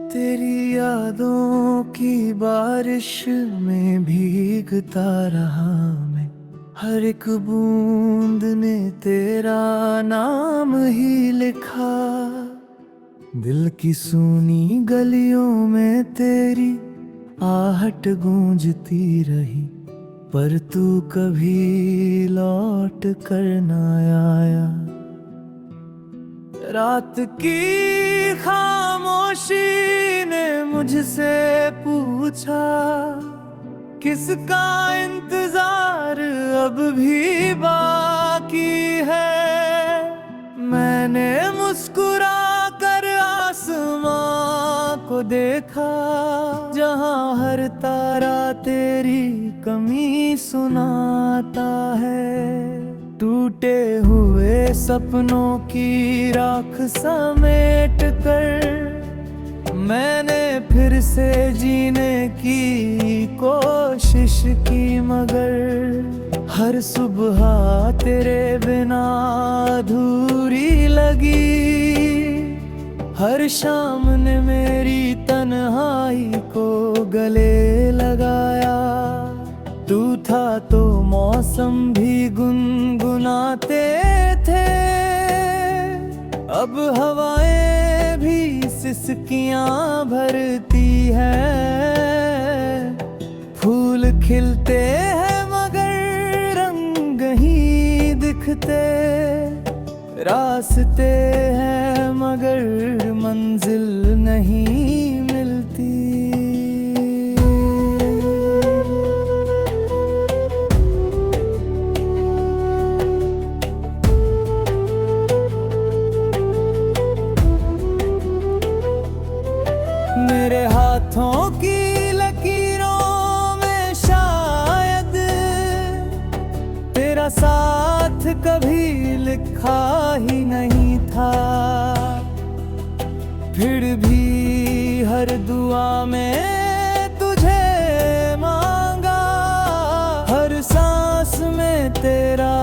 तेरी यादों की बारिश में भीगता रहा मैं। हर एक बूंद ने तेरा नाम ही लिखा। दिल की सूनी गलियों में तेरी आहट गूंजती रही, पर तू कभी लौट कर न आया। रात की खामोशी ने मुझसे पूछा, किसका इंतजार अब भी बाकी है। मैंने मुस्कुरा कर आसमां को देखा, जहां हर तारा तेरी कमी सुनाता है। टूटे हुए सपनों की राख समेट कर मैंने फिर से जीने की कोशिश की, मगर हर सुबह तेरे बिना अधूरी लगी। हर शाम ने मेरी तन्हाई को गले लगाया। तू था तो मौसम भी गुनगुनाते थे, अब हवाएं भी सिसकियां भरती हैं। फूल खिलते हैं मगर रंग ही दिखते, रास्ते हैं मगर मंजिल नहीं मिलती। मेरे हाथों की लकीरों में शायद तेरा साथ कभी लिखा ही नहीं था। फिर भी हर दुआ में तुझे मांगा, हर सांस में तेरा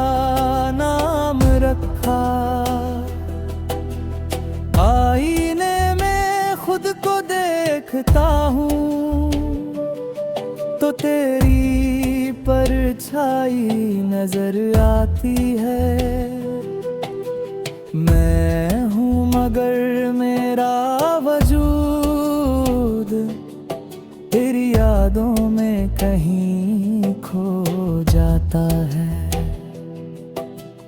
नाम रखा। आईने में खुद को देखता हूँ तो तेरी परछाई नजर आती है। मैं हूँ मगर मेरा वजूद तेरी यादों में कहीं खो जाता है।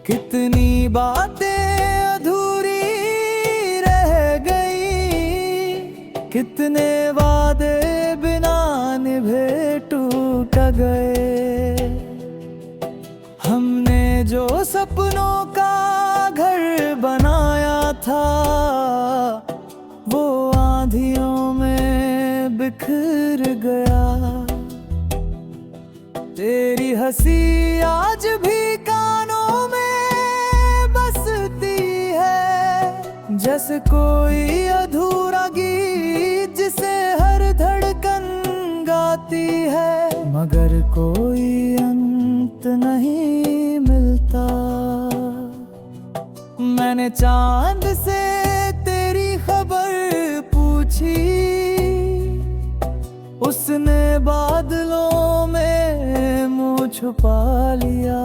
कितनी बातें अधूरी रह गई, कितने वादे बिना निभे टूट गए। हमने जो सपनों का घर बनाया था, वो आंधियों में बिखर गया। तेरी हंसी आज भी कानों में बसती है, जैसे कोई अधूरा गीत जिसे हर धड़कन गाती है, मगर कोई अंत नहीं मिलता। मैंने चांद से तेरी खबर पूछी, उसने बादलों में मुँह छुपा लिया।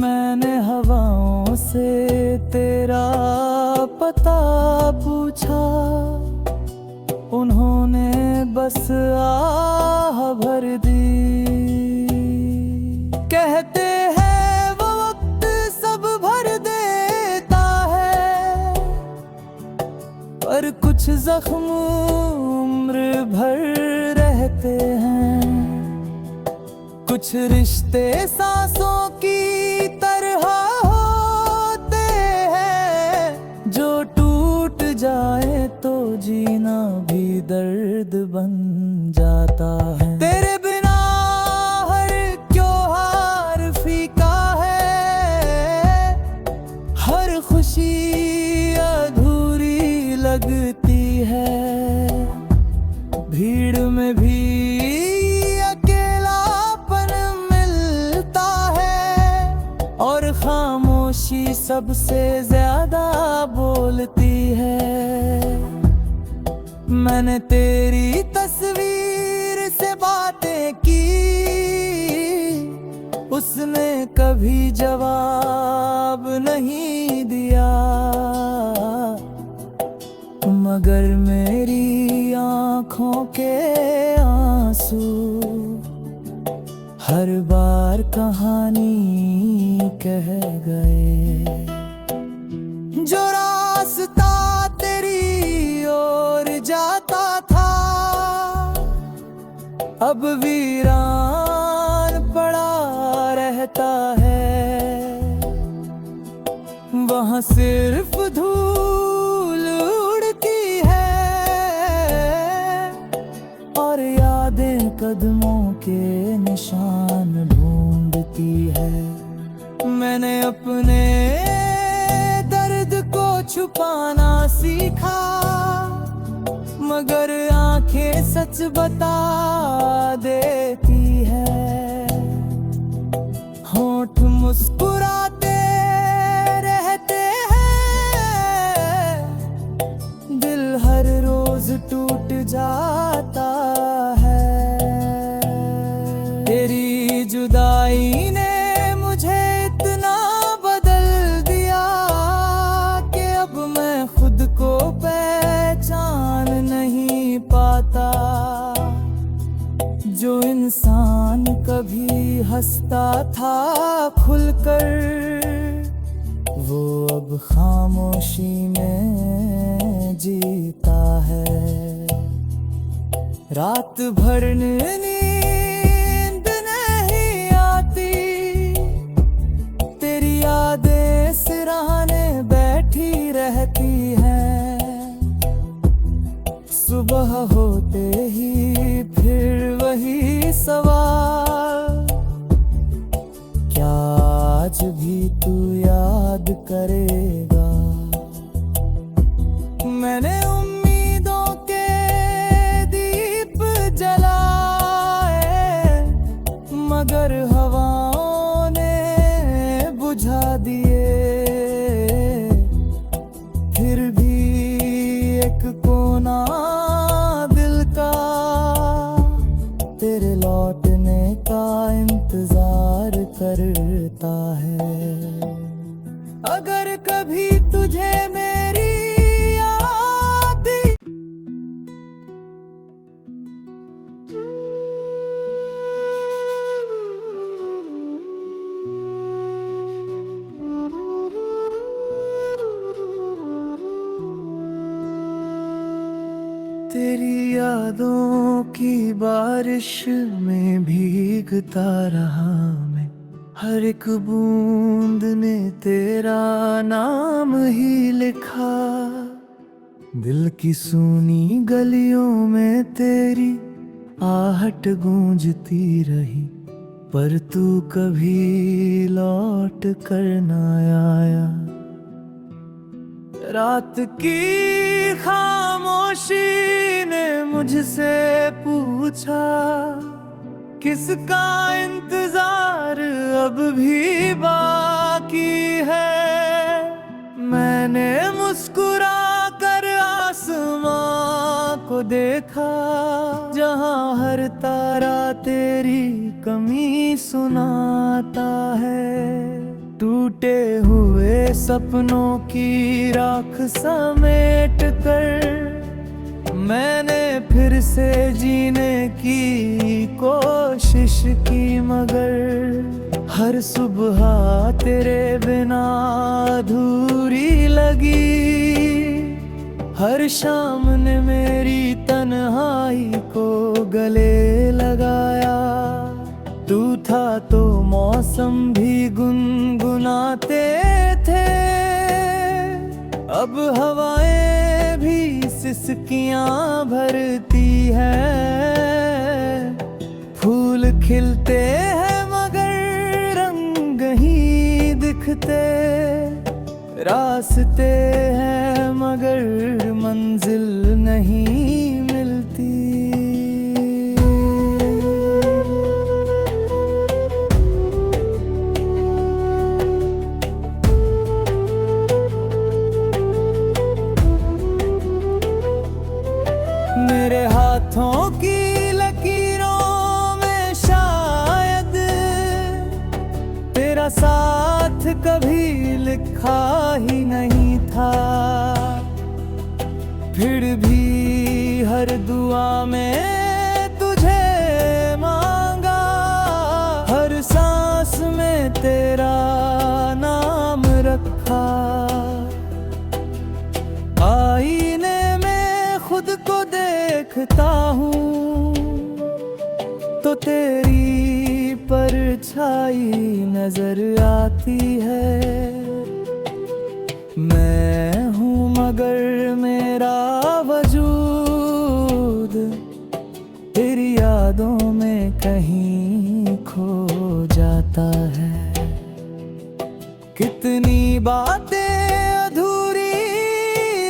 मैंने हवाओं से तेरा पता पूछा, उन्होंने बस आह भर दी। कहते हैं वो वक्त सब भर देता है, पर कुछ जख्म उम्र भर रहते हैं। कुछ रिश्ते सांसों की तरह होते हैं, जो टूट जाए तो जीना भी दर्द बन जाता है। तेरे बिना हर त्योहार फीका है, हर खुशी अधूरी लगती है। भीड़ में भी अकेलापन मिलता है, और खामोशी सबसे ज्यादा बोलती है। मैंने तेरी तस्वीर से बातें की, उसने कभी जवाब नहीं दिया, मगर मेरी आँखों के आंसू हर बार कहानी कह गए। जो रास्ता तेरी ओर जाता था अब वीरान पड़ा रहता है, वहाँ सिर्फ धूल उड़ती है और यादें कदमों के निशान ढूंढती है। मैंने अपने दर्द को छुपाना सीखा, मगर आंखें सच बता देती है। होंठ मुस्कुराते रहते हैं, दिल हर रोज टूट जाता है। तेरी जुदाई ने मुझे इतना बदल दिया कि अब मैं खुद को पहचान नहीं पाता। जो इंसान कभी हंसता था खुलकर, वो अब खामोशी में जीता है। रात भर नींद नहीं आती, तेरी यादें सिरहाने बैठी रहती हैं। सुबह होते ही फिर वही सवाल, क्या आज भी तू याद करेगा? मैंने उम्मीदों के दीप जलाए, मगर हवाओं ने बुझा दिए। फिर भी एक कोना दिल का तेरे लौटने का इंतजार करता है। अगर कभी तुझे मेरी याद तेरी यादों की बारिश में भीगता रहा मैं, हर एक बूंद ने तेरा नाम ही लिखा। दिल की सूनी गलियों में तेरी आहट गूंजती रही, पर तू कभी लौट कर ना आया। रात की खामोशी ने मुझसे पूछा, किसका इंतजार अब भी बाकी है? मैंने मुस्कुरा कर आसमां को देखा, जहां हर तारा तेरी कमी सुनाता है। टूटे हुए सपनों की राख समेट कर मैंने फिर से जीने की कोशिश की, मगर हर सुबह तेरे बिना अधूरी लगी। हर शाम ने मेरी तन्हाई को गले लगाया। तू था तो मौसम भी गुनगुनाते थे, अब हवाएं भी सिसकियां भरती हैं। फूल खिलते हैं मगर रंग ही दिखते, रास्ते हैं मगर मंजिल नहीं मिलती। मेरे हाथों की लकीरों में शायद तेरा साथ कभी लिखा ही नहीं था। फिर भी हर दुआ में तुझे मांगा, हर सांस में तेरा नाम रखा। आईने में खुद को देखता हूँ तो तेरी परछाई नजर आती है। मैं हूँ मगर मेरा वजूद तेरी यादों में कहीं खो जाता है। कितनी बातें अधूरी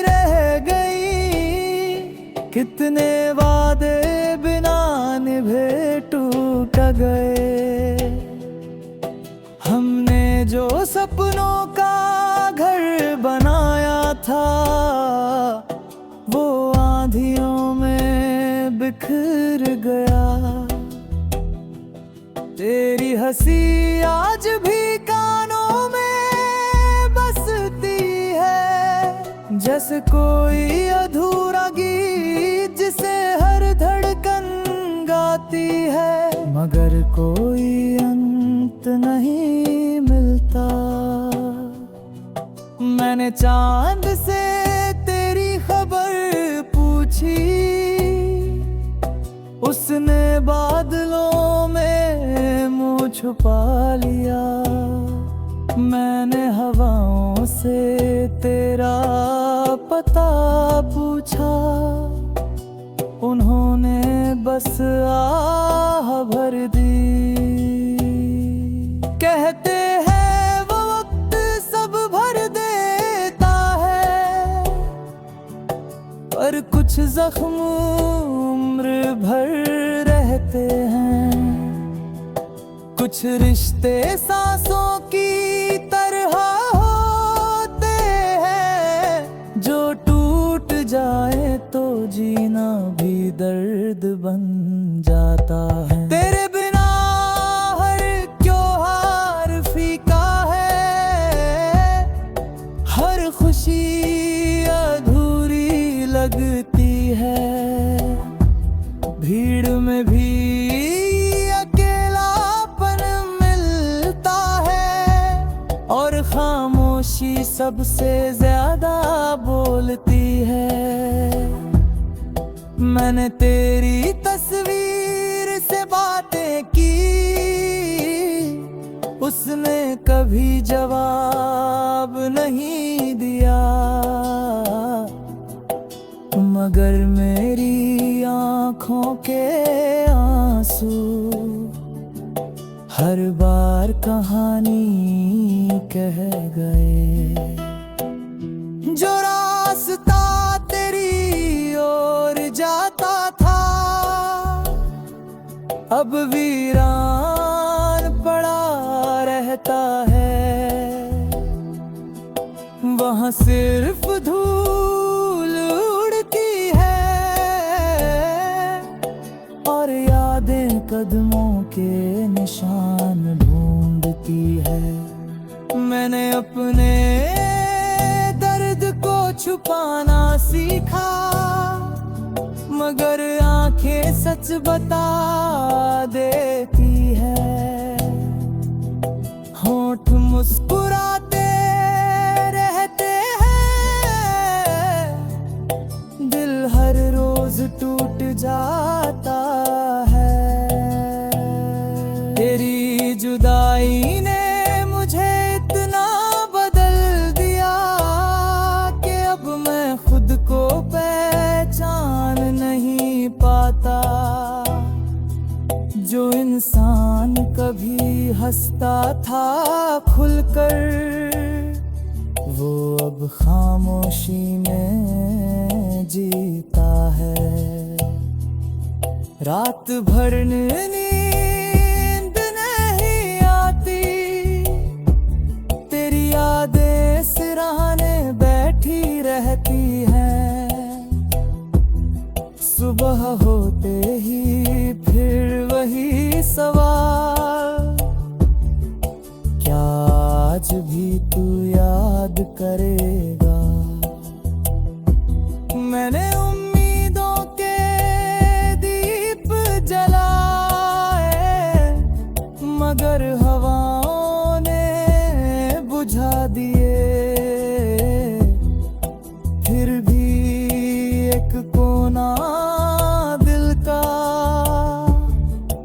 रह गई, कितने वादे बिना निभे टूट गए। हमने जो सपनों का घर बनाया था वो आंधियों में बिखर गया। तेरी हंसी आज भी कानों में बसती है, जैसे कोई अधूरा गीत जिसे हर धड़कन गाती है। मगर कोई अंत नहीं मिलता। मैंने चांद से तेरी खबर पूछी, उसने बादलों में मुँह छुपा लिया। मैंने हवाओं से तेरा पता पूछा, उन्होंने बस आह भर दी। कहते हैं वो वक्त सब भर देता है, पर कुछ जख्म उम्र भर रहते हैं। कुछ रिश्ते सांसों की तरह होते हैं, जो टूट जाए तो जीना भी दर्द बन जाता है। तेरे बिना हर त्योहार फीका है, हर खुशी अधूरी लगती है। भीड़ में भी अकेलापन मिलता है, और खामोशी सबसे ज्यादा बोलती है। मैंने तेरी तस्वीर से बातें की, उसने कभी जवाब नहीं दिया। मगर मेरी आँखों के आंसू हर बार कहानी कह गए। जो रास्ता तेरी ओर जाता था अब वीरान पड़ा रहता है। वहाँ सिर्फ धूल उड़ती है और यादें कदमों के निशान ढूंढती है। मैंने अपने दर्द को छुपाना सीखा, मगर आंखें सच बता देती है। होंठ मुस्कुराते रहते हैं, दिल हर रोज टूट जाता है। तेरी जुदाई ने मुझे इतना बदल दिया कि अब मैं खुद को पहचान नहीं पाता। जो इंसान कभी हंसता था खुलकर, वो अब खामोशी में जीता है। रात भर नींद नहीं आती, तेरी यादें सिरहाने बैठी रहती हैं। सुबह सुबह होते ही फिर वही सवाल, क्या आज भी तू याद करेगा? मैंने उम्मीदों के दीप जलाए, मगर हवाओं ने बुझा दिए। फिर भी एक कोना दिल का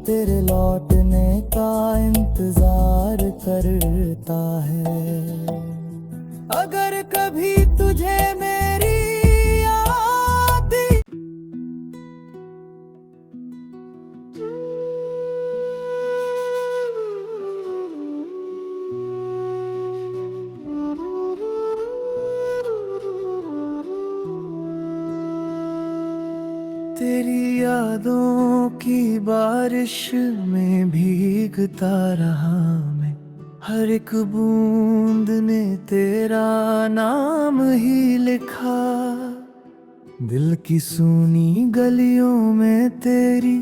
तेरे लौटने का इंतजार करता है। अगर कभी तुझे मेरी तेरी यादों की बारिश में भीगता रहा मैं, हर एक बूंद ने तेरा नाम ही लिखा। दिल की सूनी गलियों में तेरी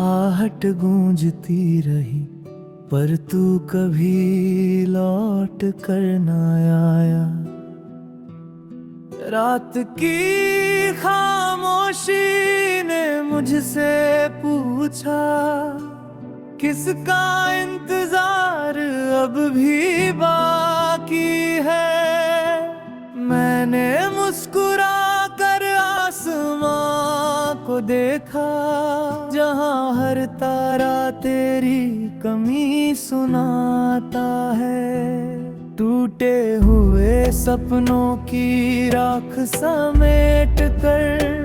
आहट गूंजती रही, पर तू कभी लौट कर ना आया। रात की खामोशी ने मुझसे पूछा, किसका इंतजार अब भी बाकी है? मैंने मुस्कुरा कर आसमां को देखा, जहां हर तारा तेरी कमी सुनाता है। टूटे हुए सपनों की राख समेट कर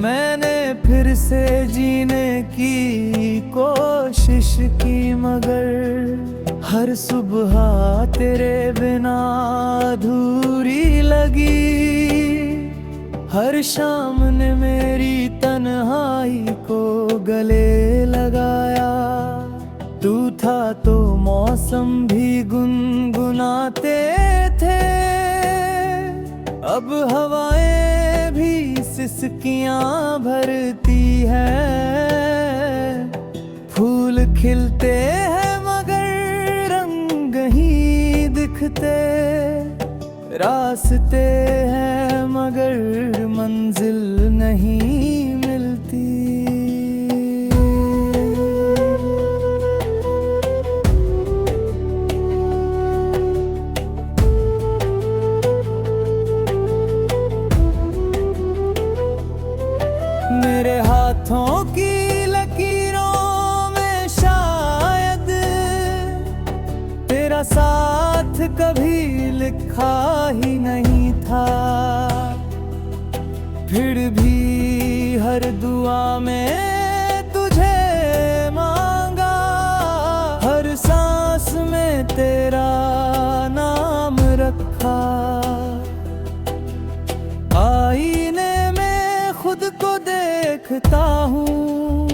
मैंने फिर से जीने की कोशिश की, मगर हर सुबह तेरे बिना अधूरी लगी। हर शाम ने मेरी तन्हाई को गले लगाया। तू था तो मौसम भी गुनगुनाते थे, अब हवाएं भी सिसकियां भरती हैं। फूल खिलते हैं मगर रंग ही दिखते, रास्ते हैं मगर मंजिल नहीं मिलती। मेरे हाथों की लकीरों में शायद तेरा साथ कभी लिखा ही नहीं था। फिर भी हर दुआ में तुझे मांगा, हर सांस में तेरा नाम रखा। आईने में खुद को देखता हूँ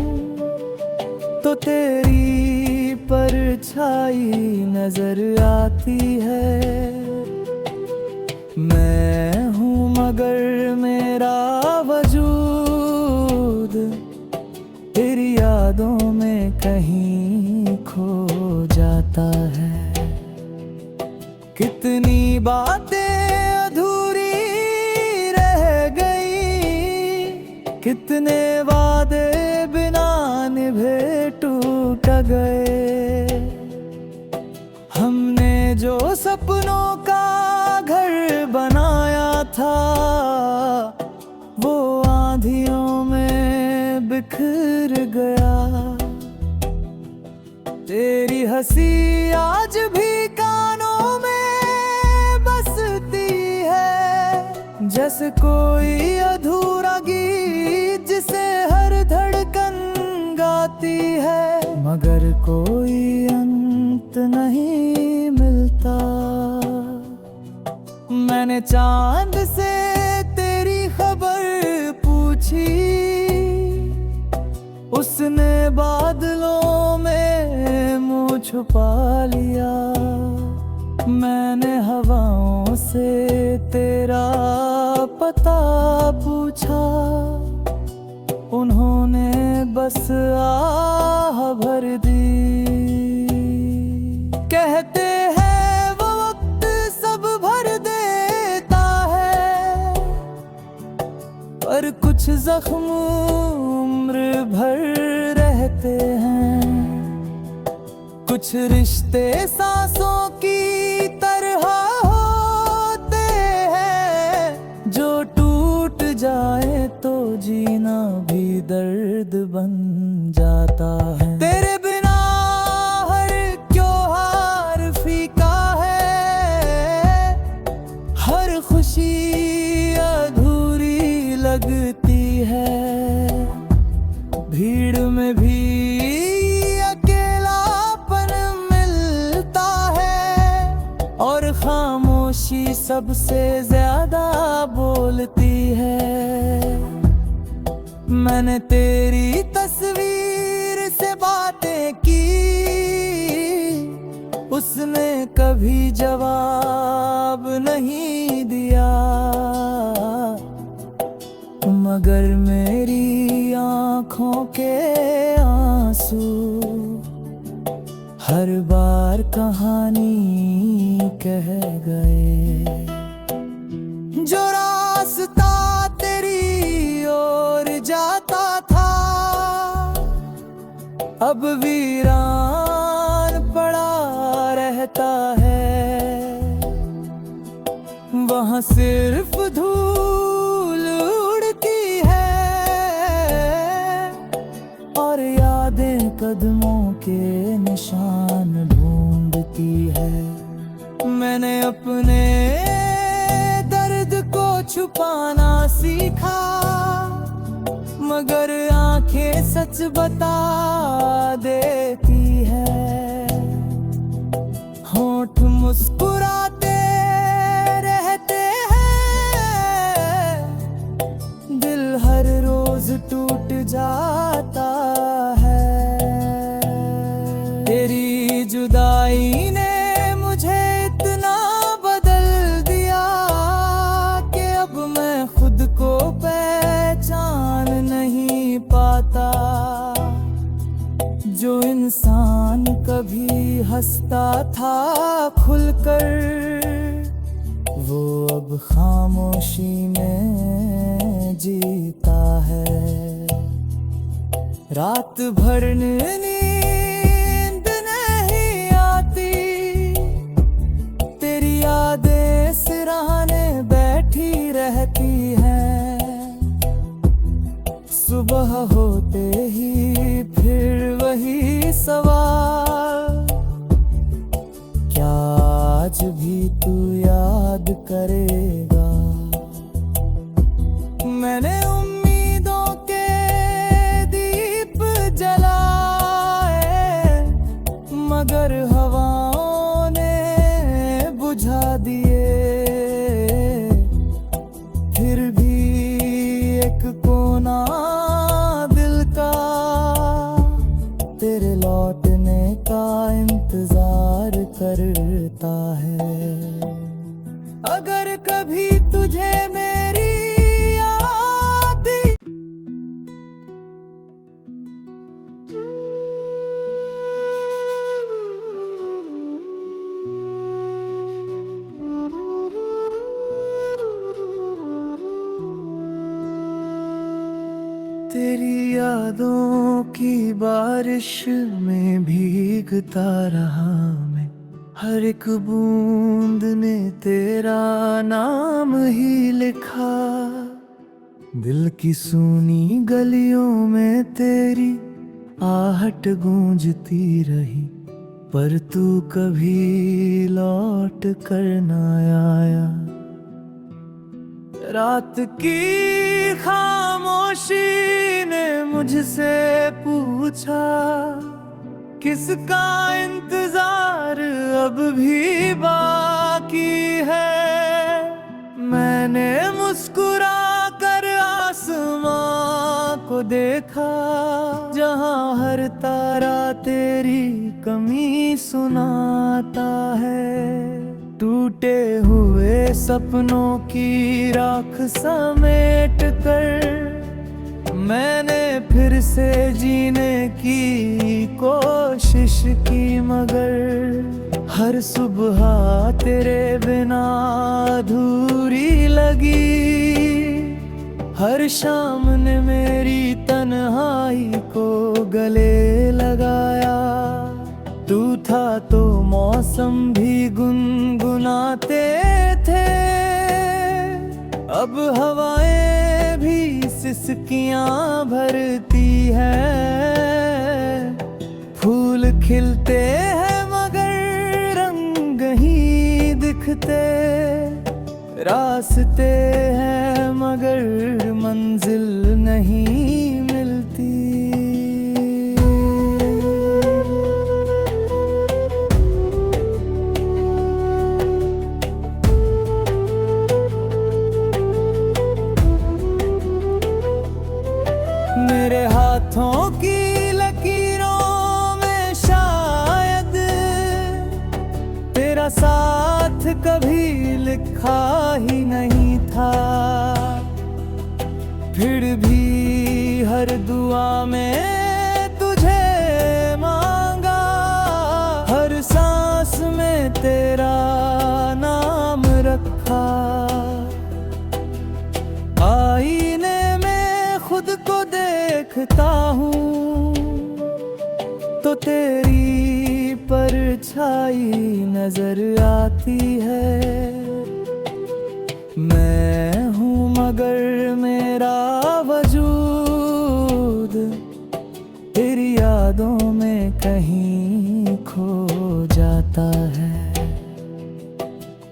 तो तेरी परछाई नजर आती है। मैं हूँ मगर मेरा वजूद तेरी यादों में कहीं खो जाता है। कितनी बातें अधूरी रह गई, कितने वादे बिना निभे टूट गए। हमने जो सपनों का घर बनाया था, वो आंधियों में बिखर गया। तेरी हंसी आज भी कानों में बसती है, जैसे कोई अधूरा गीत जिसे हर धड़कन गाती है, मगर कोई अंत नहीं मिलता। मैंने चांद से तेरी खबर पूछी, उसने बादलों में मुँह छुपा लिया। मैंने हवाओं से तेरा पता पूछा, पर कुछ जख्म उम्र भर रहते हैं। कुछ रिश्ते सांसों की तरह होते हैं, जो टूट जाए तो जीना भी दर्द बन जाता है। तेरे बिना हर त्योहार फीका है, हर खुशी अधूरी लगती है। भीड़ में भी अकेलापन मिलता है, और खामोशी सबसे ज्यादा बोलती है। मैंने तेरी तस्वीर से बातें की, उसने कभी जवाब नहीं दिया, मगर मेरी आँखों के आंसू हर बार कहानी कह गए। जो रास्ता तेरी ओर जाता था, अब वीरान पड़ा रहता है। वहाँ सिर्फ धूल उड़ती है, और यादें कदमों के निशान ढूंढती है। मैंने अपने दर्द को छुपाना सीखा, मगर आंखें सच बता देती है। होंठ मुस्कुराते रहते हैं, दिल हर रोज टूट जाता है। तेरी जुदाई ने मुझे इतना बदल दिया कि अब मैं खुद को पहचान नहीं पाता। जो इंसान कभी हंसता था खुलकर, वो अब खामोशी में जीता है। रात भर नींद नहीं आती, तेरी यादें सिरहाने बैठी रहती हैं। सुबह होते ही फिर वही सवाल, क्या आज भी तू याद करेगा? मैंने उम्मीदों के दीप जलाए, मगर हवाओं ने बुझा दिए। फिर भी एक कोना दिल का तेरे लौटने का इंतजार करता है। अगर कभी तुझे मेरी याद तेरी यादों की बारिश में भीगता रहा मैं, हर एक बूंद ने तेरा नाम ही लिखा। दिल की सूनी गलियों में तेरी आहट गूंजती रही, पर तू कभी लौट कर न आया। रात की खामोशी ने मुझसे पूछा, किसका इंतजार अब भी बाकी है। मैंने मुस्कुरा कर आसमां को देखा, जहां हर तारा तेरी कमी सुनाता है। टूटे हुए सपनों की राख समेट कर मैंने फिर से जीने की कोशिश की, मगर हर सुबह तेरे बिना अधूरी लगी। हर शाम ने मेरी तन्हाई को गले लगाया। तू था तो मौसम भी गुनगुनाते थे, अब हवाएं भी सिसकियां भरती हैं। फूल खिलते हैं मगर रंग ही दिखते, रास्ते हैं मगर मंजिल नहीं मिलती। मेरे हाथों की लकीरों में शायद तेरा साथ कभी लिखा ही नहीं था। फिर भी हर दुआ में तुझे मांगा, हर सांस में तेरा नाम रखा। आईने में खुद को देखता हूँ तो तेरी परछाई नजर आती है। मैं हूँ मगर मेरा वजूद तेरी यादों में कहीं खो जाता है।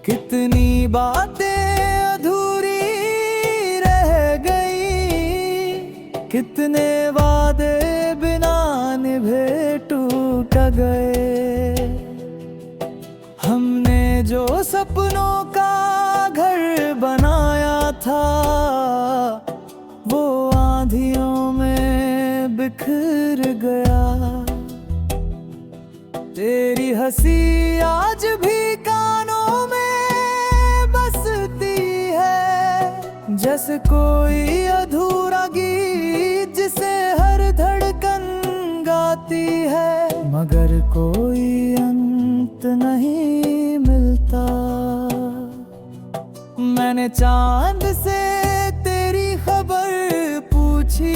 कितनी बातें अधूरी रह गई, कितने वादे बिना निभे टूट गए। हमने जो सपनों का घर बनाया था वो आंधियों में बिखर गया। तेरी हंसी आज भी कानों में बसती है, जैसे कोई अधूरा गीत जिसे हर धड़कन गाती है, मगर कोई अंत नहीं मिलता। मैंने चांद से तेरी खबर पूछी,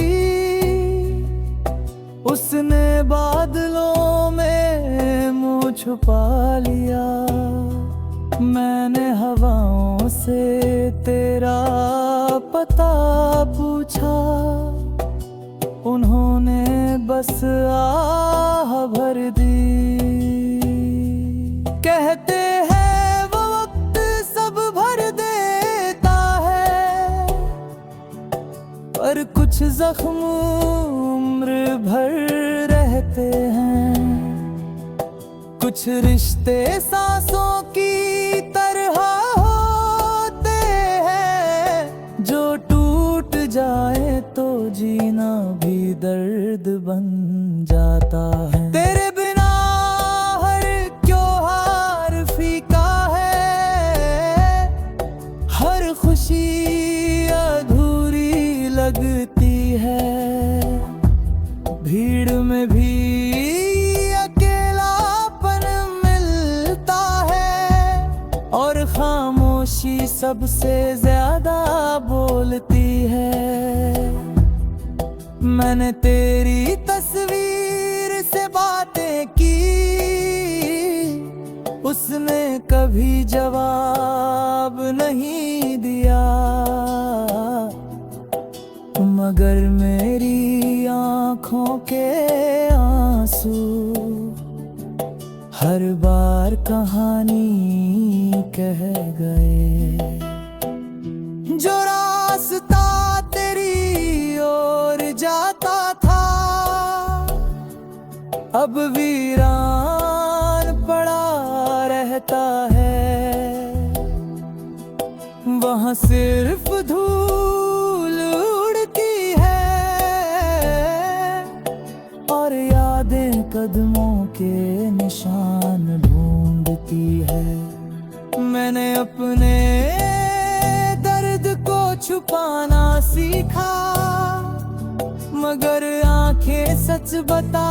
उसने बादलों में मुंह छुपा लिया। मैंने हवाओं से तेरा पता पूछा, उन्होंने बस आह भर दी। कहते हैं वो वक्त सब भर देता है, पर कुछ जख्म उम्र भर रहते हैं। कुछ रिश्ते सांसों की तरह होते हैं, जो टूट जाए तो जीना भी दर्द बन जाता है। तेरे बिना हर त्योहार फीका है, हर खुशी अधूरी लगती है। भीड़ में भी अकेलापन मिलता है, और खामोशी सबसे ज्यादा बोलती है। मैंने तेरी तस्वीर से बातें की, उसने कभी जवाब नहीं दिया, मगर मेरी आँखों के आंसू हर बार कहानी कह गए। जो रास्ता तेरी ओर जाता था अब वीरान पड़ा रहता है। वहाँ सिर्फ धूल उड़ती है और यादें कदमों के निशान ढूंढती है। मैंने अपने दर्द को छुपाना सीखा, मगर आंखें सच बता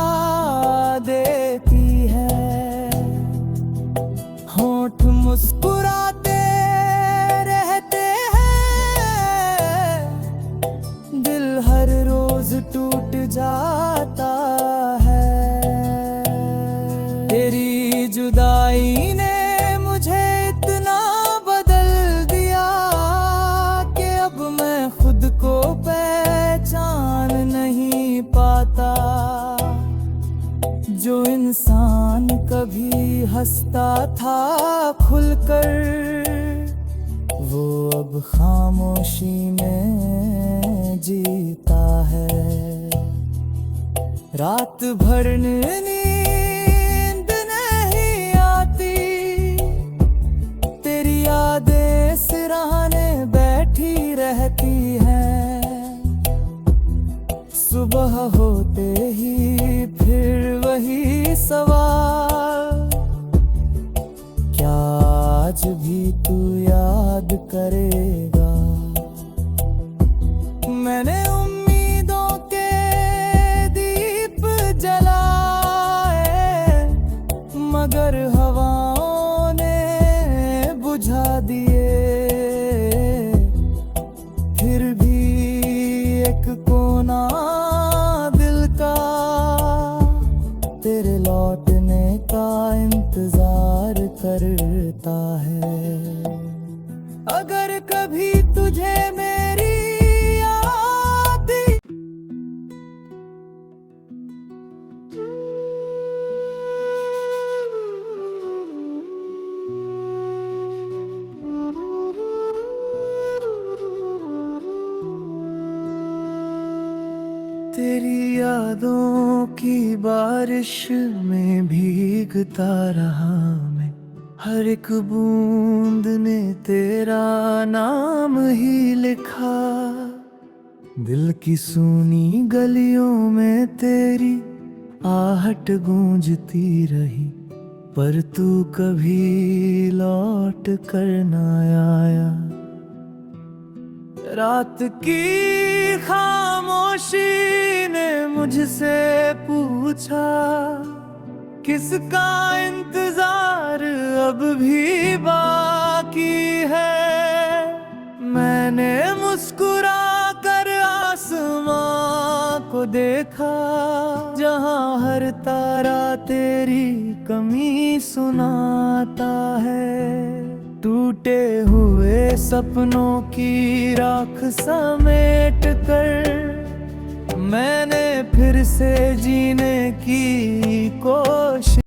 देती है। होंठ मुस्कुराते रहते हैं हर रोज टूट जाता है। तेरी जुदाई ने मुझे इतना बदल दिया कि अब मैं खुद को पहचान नहीं पाता। जो इंसान कभी हंसता था खुलकर, वो अब खामोशी में जीता है। रात भर नींद नहीं आती, तेरी यादें सिरहाने बैठी रहती हैं। सुबह होते ही फिर वही सवाल, क्या आज भी तू याद करेगा? मैंने उम्मीदों के दीप जलाए, मगर हवाओं ने बुझा दिए। फिर भी एक कोना दिल का तेरे लौटने का इंतजार करता है। अगर कभी तुझे मेरी याद तेरी यादों की बारिश में भीगता रहा मैं। हर एक बूंद ने तेरा नाम ही लिखा। दिल की सूनी गलियों में तेरी आहट गूंजती रही, पर तू कभी लौट कर ना आया। रात की खामोशी ने मुझसे पूछा, किसका इंतजार अब भी बाकी है? मैंने मुस्कुरा कर आसमां को देखा, जहां हर तारा तेरी कमी सुनाता है। टूटे हुए सपनों की राख समेट कर मैंने फिर से जीने की कोशिश